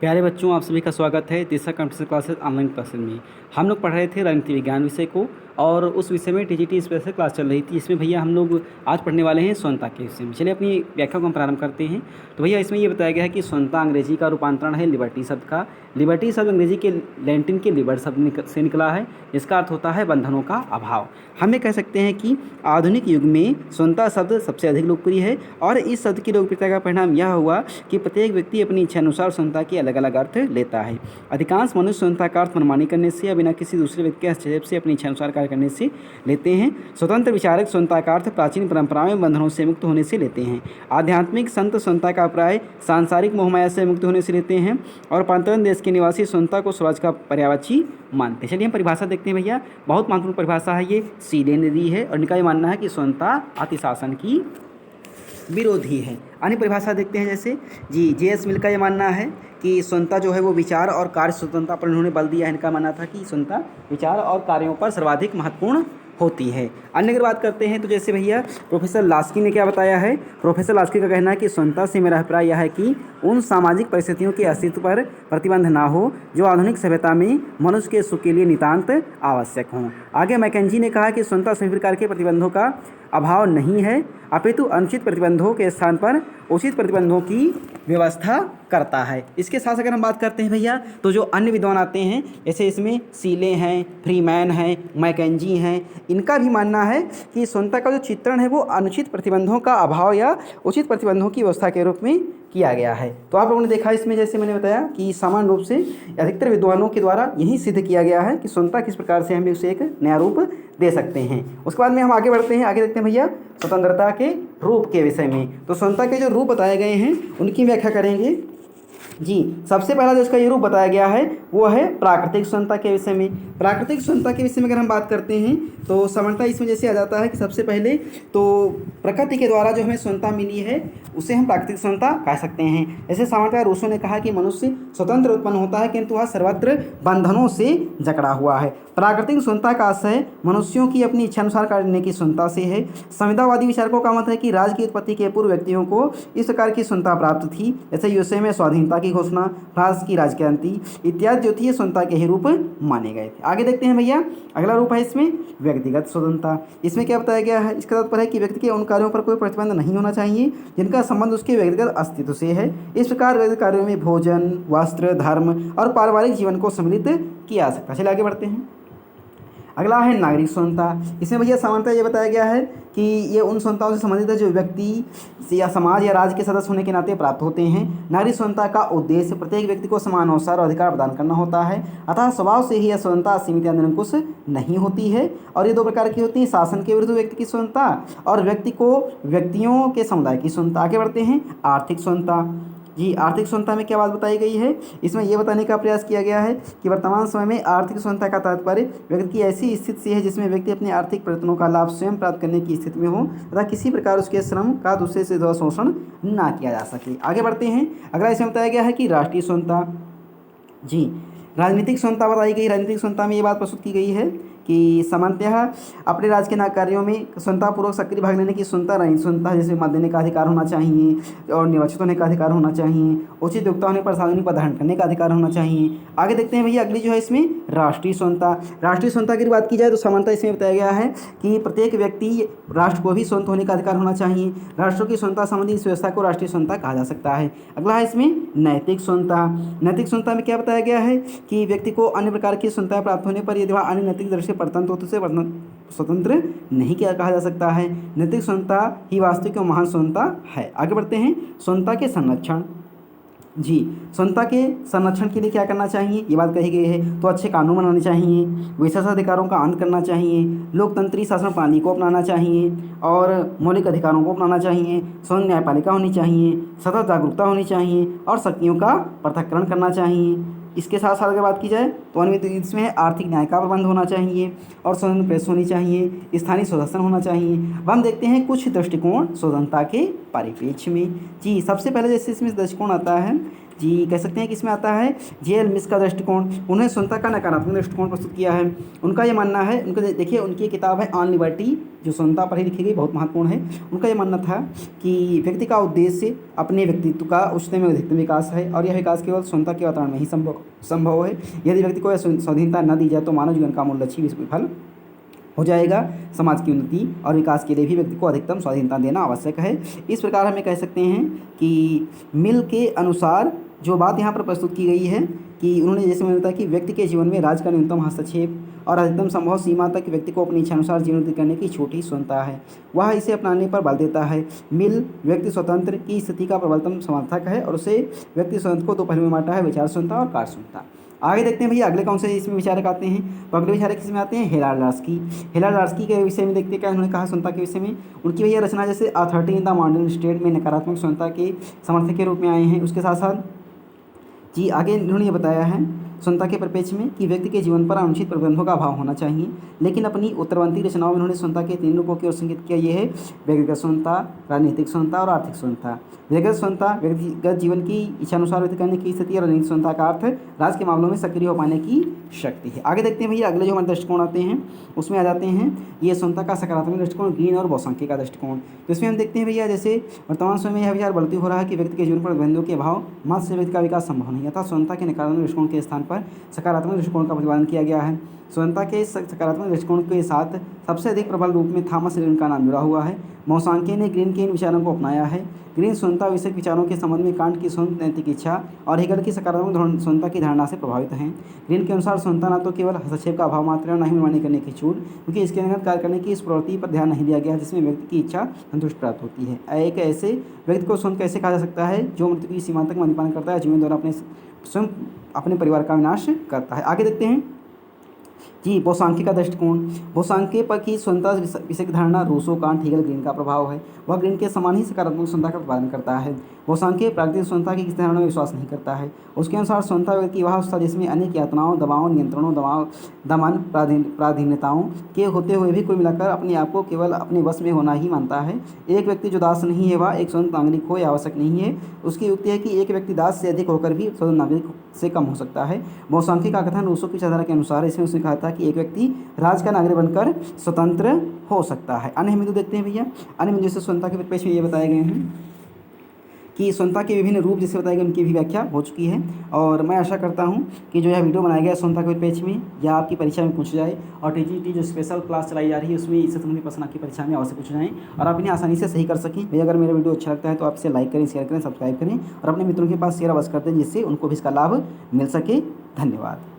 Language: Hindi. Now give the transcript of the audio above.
प्यारे बच्चों, आप सभी का स्वागत है तीसरा कंप्यूटर क्लासेस ऑनलाइन क्लासेस में। हम लोग पढ़ रहे थे राजनीति विज्ञान विषय को और उस विषय में टीजीटी स्पेशल क्लास चल रही थी। इसमें भैया हम लोग आज पढ़ने वाले हैं स्वतंत्रता के विषय में। चलिए अपनी व्याख्या को हम प्रारंभ करते हैं। तो भैया इसमें ये बताया गया है कि स्वतंत्रता अंग्रेजी का रूपांतरण है लिबर्टी शब्द का। लिबर्टी शब्द अंग्रेजी के लैटिन के लिबर शब्द से निकला है, जिसका अर्थ होता है बंधनों का अभाव। हम ये कह सकते हैं कि आधुनिक युग में स्वतंत्रता शब्द सबसे अधिक लोकप्रिय है और इस शब्द की लोकप्रियता का परिणाम यह हुआ कि प्रत्येक व्यक्ति अपनी इच्छानुसार स्वतंत्रता के अलग अलग अर्थ लेता है। अधिकांश मनुष्य स्वतंत्रता का अर्थ मनमानी करने से या बिना किसी दूसरे व्यक्ति के हस्तक्षेप से अपनी इच्छानुसार कार्य करने से लेते हैं। स्वतंत्र विचारक स्वतंत्रता का अर्थ प्राचीन परंपराओं में बंधनों से मुक्त होने से लेते हैं। आध्यात्मिक संत स्वतंत्रता का प्राय सांसारिक मोहमाया से मुक्त होने से लेते हैं और परतंत्र देश के निवासी स्वतंत्रता को स्वराज का पर्यायवाची मानते हैं। चलिए हम परिभाषा देखते हैं भैया। बहुत महत्वपूर्ण परिभाषा है ये, सीलेन ने दी है और इनका ये मानना है कि स्वतंत्रता अतिशासन की विरोधी है। अन्य परिभाषा देखते हैं जैसे जे.एस. मिल का ये मानना है कि स्वतंत्रता जो है वो विचार और कार्य स्वतंत्रता पर उन्होंने बल दिया है। इनका मानना था कि स्वतंत्रता विचार और कार्यों पर सर्वाधिक महत्वपूर्ण होती है। अन्य अगर बात करते हैं तो जैसे भैया प्रोफेसर लास्की ने क्या बताया है। प्रोफेसर लास्की का कहना है कि स्वतंत्रता से मेरा अभिप्राय यह है कि उन सामाजिक परिस्थितियों के अस्तित्व पर प्रतिबंध ना हो जो आधुनिक सभ्यता में मनुष्य के सुख के लिए नितांत आवश्यक हों। आगे मैकेंजी ने कहा कि स्वतंत्रता सभी प्रकार के प्रतिबंधों का अभाव नहीं है, अपितु अनुचित प्रतिबंधों के स्थान पर उचित प्रतिबंधों की व्यवस्था करता है। इसके साथ अगर हम बात करते हैं भैया तो जो अन्य विद्वान आते हैं जैसे इसमें सीले हैं, फ्रीमैन हैं, मैकेंजी हैं, इनका भी मानना है कि स्वतंत्रता का जो चित्रण है वो अनुचित प्रतिबंधों का अभाव या उचित प्रतिबंधों की व्यवस्था के रूप में किया गया है। तो आप लोगों ने देखा इसमें जैसे मैंने बताया कि सामान्य रूप से अधिकतर विद्वानों के द्वारा यही सिद्ध किया गया है कि स्वतंत्रता किस प्रकार से हम उसे एक नया रूप दे सकते हैं। उसके बाद में हम आगे बढ़ते हैं, आगे देखते हैं भैया स्वतंत्रता के रूप के विषय में। तो स्वतंत्रता के जो रूप बताए गए हैं उनकी व्याख्या करेंगे जी। सबसे पहला जो इसका ये रूप बताया गया है वो है प्राकृतिक स्वतंत्रता के विषय में। प्राकृतिक स्वतंत्रता के विषय में अगर हम बात करते हैं तो समानता इसमें जैसे आ जाता है कि सबसे पहले तो प्रकृति के द्वारा जो हमें स्वतंत्रता मिली है उसे हम प्राकृतिक स्वतंत्रता कह सकते हैं। जैसे सामान्यतः रूसो ने कहा कि मनुष्य स्वतंत्र उत्पन्न होता है किंतु वह सर्वत्र बंधनों से जकड़ा हुआ है। प्राकृतिक स्वतंत्रता का आशय मनुष्यों की अपनी इच्छानुसार करने की स्वतंत्रता से है। संविधावादी विचारकों का मत है कि राज्य की उत्पत्ति के पूर्व व्यक्तियों को इस प्रकार की स्वतंत्रता प्राप्त थी, जैसे यूएसए में स्वाधीनता की घोषणा, फ्रांस की राजक्रांति इत्यादि जो थी स्वतंत्रता के ही रूप माने गए थे। आगे देखते हैं भैया अगला रूप है इसमें व्यक्तिगत स्वतंत्रता। इसमें क्या बताया गया है, इसका तात्पर्य है कि व्यक्ति के उन कार्यों पर कोई प्रतिबंध नहीं होना चाहिए जिनका संबंध उसके व्यक्तिगत अस्तित्व से है। इस प्रकार व्यक्तिगत कार्यों में भोजन, वस्त्र, धर्म और पारिवारिक जीवन को सम्मिलित किया जा सकता है। चलिए आगे बढ़ते हैं। अगला है नागरिक स्वतंत्रता। इसमें भैया सामान्यतः ये बताया गया है कि ये उन स्वतंत्रताओं से संबंधित है जो व्यक्ति या समाज या राज्य के सदस्य होने के नाते प्राप्त होते हैं। नागरिक स्वतंत्रता का उद्देश्य प्रत्येक व्यक्ति को समान अवसर और अधिकार प्रदान करना होता है, अतः स्वभाव से ही यह स्वतंत्रता सीमित या निरंकुश नहीं होती है। और ये दो प्रकार की होती है, शासन के विरुद्ध व्यक्ति की स्वतंत्रता और व्यक्ति को व्यक्तियों के समुदाय की स्वतंत्रता। आगे बढ़ते हैं आर्थिक स्वतंत्रता जी। आर्थिक स्वतंत्रता में क्या बात बताई गई है, इसमें यह बताने का प्रयास किया गया है कि वर्तमान समय में आर्थिक स्वतंत्रता का तात्पर्य व्यक्ति की ऐसी स्थिति से है जिसमें व्यक्ति अपने आर्थिक प्रयत्नों का लाभ स्वयं प्राप्त करने की स्थिति में हो तथा किसी प्रकार उसके श्रम का दूसरे से द्वारा शोषण ना किया जा सके। आगे बढ़ते हैं। अगला इसमें बताया गया है कि राष्ट्रीय स्वतंत्रता जी। राजनीतिक स्वतंत्रता बताई गई। राजनीतिक स्वतंत्रता में ये बात प्रस्तुत की गई है कि सामान्यतः अपने राज्य के कार्यों में स्वतंत्रतापूर्वक सक्रिय भाग लेने की स्वतंत्रता रही स्वतंत्रता, जैसे मत देने का अधिकार होना चाहिए और निर्वाचित होने का अधिकार होना चाहिए, उचित योग्यता होने पर सार्वजनिक पद धारण करने का अधिकार होना चाहिए। आगे देखते हैं भैया अगली जो है इसमें राष्ट्रीय स्वतंत्रता। राष्ट्रीय स्वतंत्रता की बात की जाए तो सामान्यतः इसमें बताया गया है कि प्रत्येक व्यक्ति राष्ट्र को भी स्वतंत्र होने का अधिकार होना चाहिए। राष्ट्रों की स्वतंत्रता संबंधी इस व्यवस्था को राष्ट्रीय स्वतंत्रता कहा जा सकता है। अगला है इसमें नैतिक स्वतंत्रता। नैतिक स्वतंत्रता में क्या बताया गया है कि व्यक्ति को अन्य प्रकार की स्वतंत्रता प्राप्त होने पर यदि वह अन्य नैतिक दृष्टि परतंत्र हो तो उसे स्वतंत्र नहीं क्या कहा जा सकता है। नैतिक स्वतंत्रता ही वास्तविक और महान स्वतंत्रता है। आगे बढ़ते हैं स्वतंत्रता के संरक्षण जी। स्वतंत्रता के संरक्षण के लिए क्या करना चाहिए ये बात कही गई है। तो अच्छे कानून बनाने चाहिए, विशेषाधिकारों का अंत करना चाहिए, लोकतंत्री शासन प्रणाली को अपनाना चाहिए और मौलिक अधिकारों को अपनाना चाहिए, स्वयं न्यायपालिका होनी चाहिए, सतत जागरूकता होनी चाहिए और शक्तियों का पृथक्करण करना चाहिए। इसके साथ साथ अगर बात की जाए तो इसमें आर्थिक न्याय का प्रबंध होना चाहिए और स्वतंत्र प्रेस होनी चाहिए, स्थानीय स्वशासन होना चाहिए। अब हम देखते हैं कुछ दृष्टिकोण स्वतंत्रता के परिप्रेक्ष्य में जी। सबसे पहले जैसे इसमें दृष्टिकोण आता है जी कह सकते हैं कि इसमें आता है जे.एल. मिश का दृष्टिकोण। उन्होंने स्वतंत्रता का नकारात्मक दृष्टिकोण प्रस्तुत किया है। उनका ये मानना है, उनका देखिए उनकी किताब है ऑन लिबर्टी, जो स्वतंत्रता पर ही लिखी गई, बहुत महत्वपूर्ण है। उनका ये मानना था कि व्यक्ति का उद्देश्य अपने व्यक्तित्व का उच्चतम एवं अधिकतम विकास है और यह विकास केवल स्वतंत्रता के वातावरण में ही संभव है। यदि व्यक्ति को यह स्वाधीनता न दी जाए तो मानव जीवन का मूल लक्ष्य भी विफल हो जाएगा। समाज की उन्नति और विकास के लिए भी व्यक्ति को अधिकतम स्वाधीनता देना आवश्यक है। इस प्रकार हमें कह सकते हैं कि मिल के अनुसार जो बात यहाँ पर प्रस्तुत की गई है कि उन्होंने जैसे मैंने बताया कि व्यक्ति के जीवन में राज्य का न्यूनतम हस्तक्षेप और अधिकतम संभव सीमा तक व्यक्ति को अपनी इच्छानुसार जीवन व्यतीत करने की छोटी स्वतंत्रता है, वह इसे अपनाने पर बल देता है। मिल व्यक्ति स्वतंत्र की स्थिति का प्रबलतम समर्थक है और उसे व्यक्ति स्वतंत्र को दो पहलू में बांटा है, विचार स्वतंत्रता और कार्य स्वतंत्रता। आगे देखते हैं भैया अगले कौन से इसमें विचारक आते हैं। तो अगले विचारक किसमें आते हैं, हेराल्ड लार्स्की। हेराल्ड लार्स्की के विषय में देखते हैं क्या उन्होंने कहा स्वतंत्रता के विषय में। उनकी भैया रचना जैसे authority in the modern state में नकारात्मक स्वतंत्रता के समर्थक के रूप में आए हैं। उसके साथ साथ जी आगे इन्होंने ये बताया है स्वतंत्रता के परिप्रेक्ष्य में कि व्यक्ति के जीवन पर अनुचित प्रतिबंधों का अभाव होना चाहिए, लेकिन अपनी उत्तरवर्ती रचनाओं में उन्होंने स्वतंत्रता के 3 रूपों की ओर संकेत किया। ये है व्यक्तिगत स्वतंत्रता, राजनीतिक स्वतंत्रता और आर्थिक स्वतंत्रता। व्यक्तिगत स्वतंत्रता व्यक्तिगत जीवन की इच्छानुसार व्यतीत करने की स्थिति और राजनीतिक स्वतंत्रता का अर्थ राज्य के मामलों में सक्रिय हो पाने की शक्ति है। आगे देखते हैं भैया अगले जो हमारे दृष्टिकोण आते हैं उसमें आ जाते हैं ये स्वतंत्रता का सकारात्मक दृष्टिकोण, ग्रीन और बोसांके का दृष्टिकोण। तो इसमें हम देखते हैं भैया जैसे वर्तमान समय में यह विचार बढ़ती हो रहा है कि व्यक्ति के जीवन पर प्रतिबंधों के अभाव मात्र से व्यक्ति का विकास संभव नहीं, अतः स्वतंत्रता के नकारात्मक दृष्टिकोण के स्थान पर सकारात्मक दृष्टिकोण का प्रतिपादन किया गया है। स्वतंत्रता के सकारात्मक दृष्टिकोण के साथ सबसे अधिक प्रबल रूप में थॉमस ग्रीन का नाम जुड़ा हुआ है। बोसांके ने ग्रीन के इन विचारों को अपनाया है। ग्रीन स्वतंत्रता विषयक विचारों के संबंध में कांट की स्वतंत्र नैतिक इच्छा और हेगल की सकारात्मक स्वतंत्रता की धारणा से प्रभावित हैं। ग्रीन के अनुसार स्वतंत्रता न तो केवल हस्तक्षेप का अभाव मात्र है और न ही मनमानी करने की छूट, क्योंकि इसके अंतर्गत कार्य करने की इस प्रवृत्ति पर ध्यान नहीं दिया गया जिसमें व्यक्ति की इच्छा संतुष्ट प्राप्त होती है। एक ऐसे व्यक्ति को स्वतंत्र कैसे कहा जा सकता है जो मृत्यु की सीमा तक मद्यपान करता है, जीवन द्वारा स्वयं अपने परिवार का विनाश करता है। आगे देखते हैं जी बोसांके का दृष्टिकोण। बोसांके पर की स्वतंत्रता विषयक धारणा रूसो, कांट, हेगल, ग्रीन का प्रभाव है। वह ग्रीन के समान ही सकारात्मक स्वतंत्रता का प्रतिपादन करता है। बोसांके प्राकृतिक स्वतंत्रता की किसी धारणा में विश्वास नहीं करता है। उसके अनुसार स्वतंत्रता व्यक्ति की वह अवस्था जिसमें अनेक यातनाओं, दबावों, नियंत्रणों, दमन, पराधीनताओं के होते हुए भी कुल मिलाकर अपने आप को केवल अपने वश में होना ही मानता है। एक व्यक्ति जो दास नहीं है वह एक स्वतंत्र नागरिक हो, यह आवश्यक नहीं है। उसकी युक्ति है कि एक व्यक्ति दास से अधिक होकर भी स्वतंत्र नागरिक से कम हो सकता है। बोसांके का कथन रूसो की विचारधारा के अनुसार इसमें उसने कहा था कि एक व्यक्ति राज्य का नागरिक बनकर स्वतंत्र हो सकता है। अन्य बिंदु देखते हैं भैया। अन्य बिंदु जैसे स्वतंत्रता के परिप्रेक्ष्य में ये बताए गए हैं कि स्वतंत्रता के विभिन्न रूप जैसे बताए गए उनकी भी व्याख्या हो चुकी है। और मैं आशा करता हूं कि जो यह वीडियो बनाया गया स्वतंत्रता के परिप्रेक्ष्य में या आपकी परीक्षा में पूछ जाए और टीजीटी जो स्पेशल क्लास चलाई जा रही है उसमें इससे संबंधित प्रश्न आपकी परीक्षा में अवश्य पूछ जाएँ और आप इन्हें आसानी से सही कर सकें। भैया अगर मेरा वीडियो अच्छा लगता है तो आप इसे लाइक करें, शेयर करें, सब्सक्राइब करें और अपने मित्रों के पास शेयर अवश्य कर दें जिससे उनको भी इसका लाभ मिल सके। धन्यवाद।